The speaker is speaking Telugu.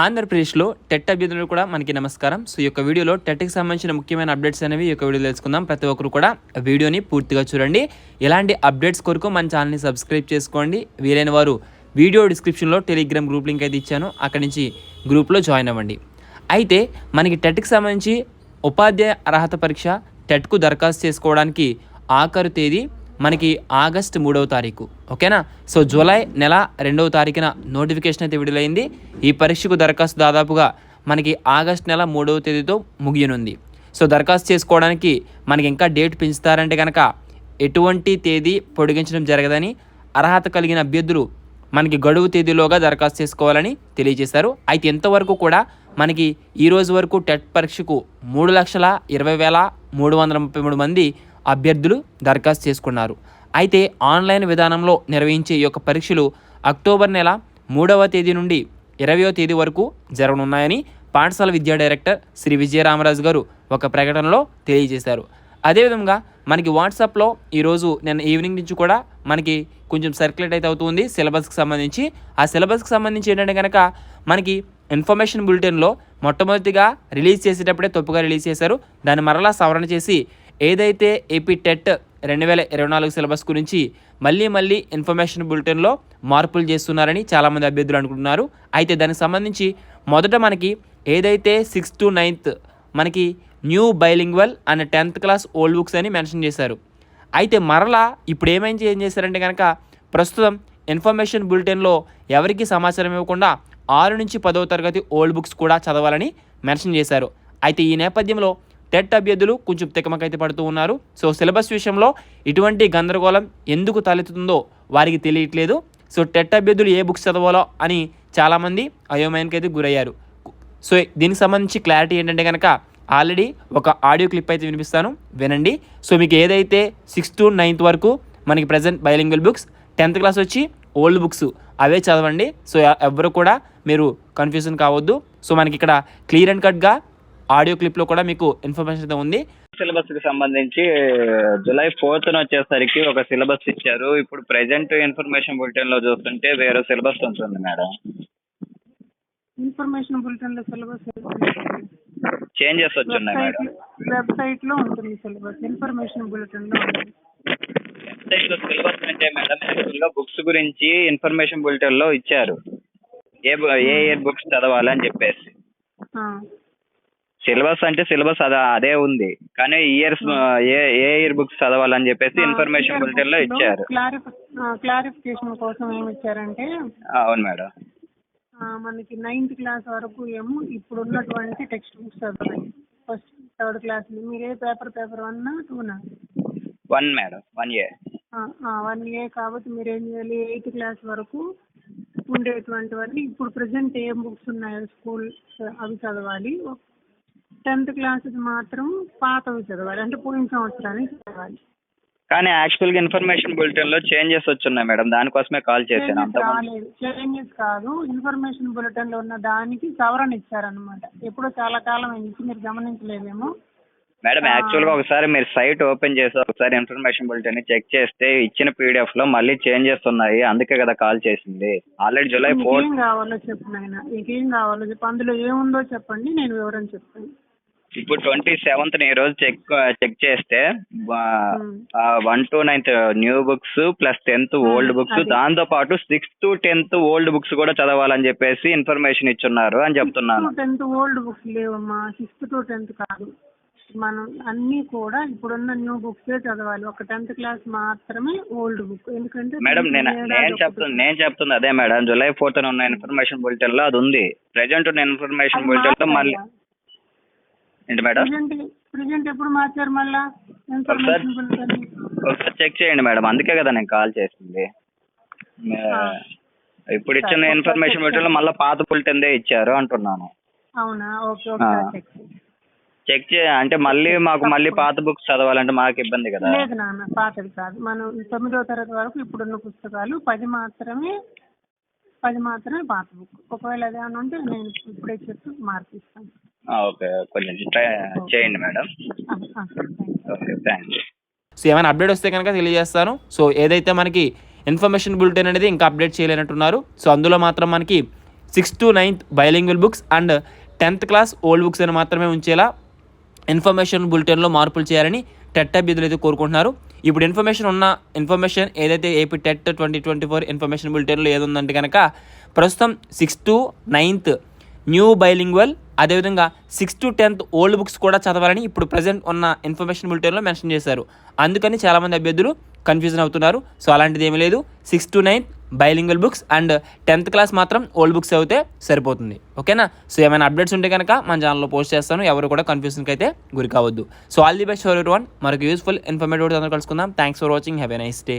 ఆంధ్రప్రదేశ్లో టెట్ అభ్యర్థులు కూడా మనకి నమస్కారం. సో ఈ యొక్క వీడియోలో టెట్కి సంబంధించిన ముఖ్యమైన అప్డేట్స్ అనేవి ఈ యొక్క వీడియో తెలుసుకుందాం. ప్రతి ఒక్కరు కూడా వీడియోని పూర్తిగా చూడండి. ఇలాంటి అప్డేట్స్ కొరకు మన ఛానల్ని సబ్స్క్రైబ్ చేసుకోండి. వీలైన వారు వీడియో డిస్క్రిప్షన్లో టెలిగ్రామ్ గ్రూప్ లింక్ అయితే ఇచ్చాను, అక్కడి నుంచి గ్రూప్లో జాయిన్ అవ్వండి. అయితే మనకి టెట్కి సంబంధించి ఉపాధ్యాయ అర్హత పరీక్ష టెట్కు దరఖాస్తు చేసుకోవడానికి ఆఖరు తేదీ మనకి ఆగస్టు 3వ తారీఖు. ఓకేనా. సో జూలై నెల 2వ తారీఖున నోటిఫికేషన్ అయితే విడుదలైంది. ఈ పరీక్షకు దరఖాస్తు దాదాపుగా మనకి ఆగస్టు నెల 3వ తేదీతో ముగియనుంది. సో దరఖాస్తు చేసుకోవడానికి మనకి ఇంకా డేట్ పెంచుతారంటే కనుక ఎటువంటి తేదీ పొడిగించడం జరగదని అర్హత కలిగిన అభ్యర్థులు మనకి గడువు తేదీలోగా దరఖాస్తు చేసుకోవాలని తెలియజేశారు. అయితే ఎంతవరకు కూడా మనకి ఈ రోజు వరకు టెట్ పరీక్షకు 3,20,333 మంది అభ్యర్థులు దరఖాస్తు చేసుకున్నారు. అయితే ఆన్లైన్ విధానంలో నిర్వహించే ఈ యొక్క పరీక్షలు అక్టోబర్ నెల 3వ తేదీ నుండి 20వ తేదీ వరకు జరగనున్నాయని పాఠశాల విద్యా డైరెక్టర్ శ్రీ విజయరామరాజు గారు ఒక ప్రకటనలో తెలియజేశారు. అదేవిధంగా మనకి వాట్సాప్లో ఈరోజు నిన్న ఈవినింగ్ నుంచి కూడా మనకి కొంచెం సర్క్యులేట్ అయితే అవుతుంది సిలబస్కి సంబంధించి. ఆ సిలబస్కి సంబంధించి ఏంటంటే కనుక మనకి ఇన్ఫర్మేషన్ బులెటిన్లో మొట్టమొదటిగా రిలీజ్ చేసేటప్పుడే తప్పుగా రిలీజ్ చేశారు. దాన్ని మరలా సవరణ చేసి ఏదైతే ఏపీ టెట్ 2024 సిలబస్ గురించి మళ్ళీ ఇన్ఫర్మేషన్ బులెటిన్లో మార్పులు చేస్తున్నారని చాలామంది అభ్యర్థులు అనుకుంటున్నారు. అయితే దానికి సంబంధించి మొదట మనకి ఏదైతే 6th to 9th మనకి new bilingual and 10th class old books అని మెన్షన్ చేశారు. అయితే మరలా ఇప్పుడు ఏం చేశారంటే కనుక ప్రస్తుతం ఇన్ఫర్మేషన్ బులెటిన్లో ఎవరికి సమాచారం ఇవ్వకుండా 6 నుంచి 10వ తరగతి ఓల్డ్ బుక్స్ కూడా చదవాలని మెన్షన్ చేశారు. అయితే ఈ నేపథ్యంలో టెట్ అభ్యర్థులు కొంచెం తికమకైతే పడుతూ ఉన్నారు. సో సిలబస్ విషయంలో ఇటువంటి గందరగోళం ఎందుకు తలెత్తుతుందో వారికి తెలియట్లేదు. సో టెట్ అభ్యర్థులు ఏ బుక్స్ చదవాలో అని చాలామంది అయోమయానికి అయితే గురయ్యారు. సో దీనికి సంబంధించి క్లారిటీ ఏంటంటే కనుక ఆల్రెడీ ఒక ఆడియో క్లిప్ అయితే వినిపిస్తాను, వినండి. సో మీకు ఏదైతే 6th to 9th వరకు మనకి present bilingual books, 10th class వచ్చి ఓల్డ్ బుక్స్ అవే చదవండి. సో ఎవరు కూడా మీరు కన్ఫ్యూజన్ కావద్దు. సో మనకి ఇక్కడ క్లియర్ అండ్ కట్గా ఆడియో క్లిప్లో కూడా మీకు ఇన్ఫర్మేషన్ అయితే ఉంది. సిలబస్కి సంబంధించి జూలై 4th వచ్చేసరికి ఒక సిలబస్ ఇచ్చారు. ఇప్పుడు ప్రెజెంట్ ఇన్ఫర్మేషన్ బులెటిన్లో చూస్తుంటే వేరే సిలబస్ ఉంటుంది మేడం. ఇన్ఫర్మేషన్ బులెటిన్లో సిలబస్ చేంజెస్ వచ్చున్నాయి మేడం. వెబ్సైట్లో ఉంటుంది సిలబస్, ఇన్ఫర్మేషన్ బులెటిన్లో ఉంటుంది. వెబ్సైట్లో సిలబస్ అంటే మేడం యాక్చువల్గా బుక్స్ గురించి ఇన్ఫర్మేషన్ బులెటిన్లో ఇచ్చారు, ఏ ఇయర్ బుక్స్ చదవాలని చెప్పేసి. సిలబస్ అంటే సిలబస్ అదే ఉంది, కానీ ఇయర్స్ ఏ ఇయర్ బుక్స్ చదవాలని చెప్పేసి ఇన్ఫర్మేషన్ బులెటిన్ లో ఇచ్చారు. క్లారిఫికేషన్ కోసం ఏమి ఇచ్చారంటే, అవును మేడం, మనకి 9th క్లాస్ వరకు ఏమో ఇప్పుడు ఉన్నటువంటి టెక్స్ట్ బుక్స్ చదవాలి. ఫస్ట్ 3rd క్లాస్ మీరు ఏ పేపర్ 1 2 1 మేడం 1A 1A కాబట్టి మీరు ఏం చేయాలి, 8th క్లాస్ వరకు ఉండేటువంటివన్నీ ఇప్పుడు ప్రజెంట్ ఏం బుక్స్ ఉన్నాయో స్కూల్ అవి చదవాలి. 10th క్లాస్ మాత్రం పాతవి చదవాలి, అంటే పోయిన సంవత్సరానికి చదవాలి. కానీ యాక్చువల్గా ఇన్ఫర్మేషన్ బులెటిన్ లో చేంజెస్ వచ్చున్నాయి మేడం, దానికోసమే కాల్ చేశాను. చేంజెస్ కాదు, ఇన్ఫర్మేషన్ బులెటిన్ లో ఉన్న దానికి సవరణ ఇచ్చారనమాట. ఎప్పుడో చాలా కాలం అయింది, మీరు గమనించలేదేమో మేడం. యాక్చువల్గా ఒకసారి మీరు సైట్ ఓపెన్ చేసి ఒకసారి ఇన్ఫర్మేషన్ బులెటిన్ చెక్ చేస్తే ఇచ్చిన PDF లో మళ్ళీ చేంజెస్ ఉన్నాయి, అందుకే కదా కాల్ చేసింది. ఆల్రెడీ జూలై 4 ఏం కావాలో చెప్పు నాయన, మీకేం కావాలో చెప్పు, అందులో ఏముందో చెప్పండి, నేను వివరం చెప్తాను. ఇప్పుడు 27th ఈ రోజు చెక్ చేస్తే 1 to 9th new books plus 10th old books, దాంతో పాటు 6th to 10th old books కూడా చదవాలని చెప్పేసి ఇన్ఫర్మేషన్ ఇచ్చున్నారు అని చెప్తున్నాను. 10th ఓల్డ్ బుక్స్ లేవమ్మా, 6th to 10th కాదు, మనం అన్ని కూడా ఇప్పుడున్న న్యూ బుక్స్ చదవాలి. ఒక 10th క్లాస్ మాత్రమే ఓల్డ్ బుక్. ఎందుకంటే మేడం నేను చెప్తుంది అదే మేడం, జూలై 4th ఉన్న ఇన్ఫర్మేషన్ బులెటిన్ లో అది ఉంది. ప్రెజెంట్ ఉన్న ఇన్ఫర్మేషన్ బులెటిన్ లో మళ్ళీ ఏంటి మేడం, ప్రెజెంట్ ఎప్పుడు మార్చారు మళ్ళా ఒకసారి చెక్ చేయండి మేడం, అందుకే కదా నేను కాల్ చేసింది. ఇప్పుడు ఇచ్చిన ఇన్ఫర్మేషన్ బులెటిన్ లో మళ్ళీ పాత బులెటిన్ ఇచ్చారు అంటున్నాను. అవునా, ఓకే చెక్ అంటే మాకు మళ్ళీ పాత బుక్స్ చదవాలంటే మాకు ఇబ్బంది కదా. లేదు నాన్న, పాతది కాదు, మనం 9వ తరగతి వరకు ఇప్పుడున్న పుస్తకాలు 10 మాత్రమే పాత బుక్. ఒకవేళ అదేమన్నా ఉంటే నేను ఇప్పుడే చెప్పి మార్పిస్తాను. ఓకే, కొంచెం ట్రై చేయండి మేడం. Okay, thanks. సో ఏమైనా అప్డేట్ వస్తే కనుక తెలియజేస్తాను. సో ఏదైతే మనకి ఇన్ఫర్మేషన్ బులెటిన్ అనేది ఇంకా అప్డేట్ చేయలేనట్టున్నారు. సో అందులో మాత్రం మనకి 6th to 9th bilingual books and 10th class old books అని మాత్రమే ఉంచేలా ఇన్ఫర్మేషన్ బులెటిన్లో మార్పులు చేయాలని టెట్ అభ్యర్థులు అయితే కోరుకుంటున్నారు. ఇప్పుడు ఇన్ఫర్మేషన్ ఏదైతే ఏపీ టెట్ 2024 ఇన్ఫర్మేషన్ బులెటిన్లో ఏదుందంటే కనుక ప్రస్తుతం 6th to 9th new bilingual, అదేవిధంగా 6th to 10th old books కూడా చదవాలని ఇప్పుడు ప్రజెంట్ ఉన్న ఇన్ఫర్మేషన్ బులెటిన్లో మెన్షన్ చేశారు. అందుకని చాలామంది అభ్యర్థులు కన్ఫ్యూజన్ అవుతున్నారు. సో అలాంటిది ఏమీ లేదు. 6th to 9th bilingual books and 10th class మాత్రం ఓల్డ్ బుక్స్ అయితే సరిపోతుంది. ఓకేనా? సో ఏమైనా అప్డేట్స్ ఉంటే కనుక మన ఛానల్లో పోస్ట్ చేస్తాను. ఎవరు కూడా కన్ఫ్యూజన్కి అయితే గురి కావద్దు. So all the best for everyone. మరొక యూస్ఫుల్ ఇన్ఫర్మేటివ్ అందరూ కలుసుకుందాం. Thanks for watching. Have a nice day.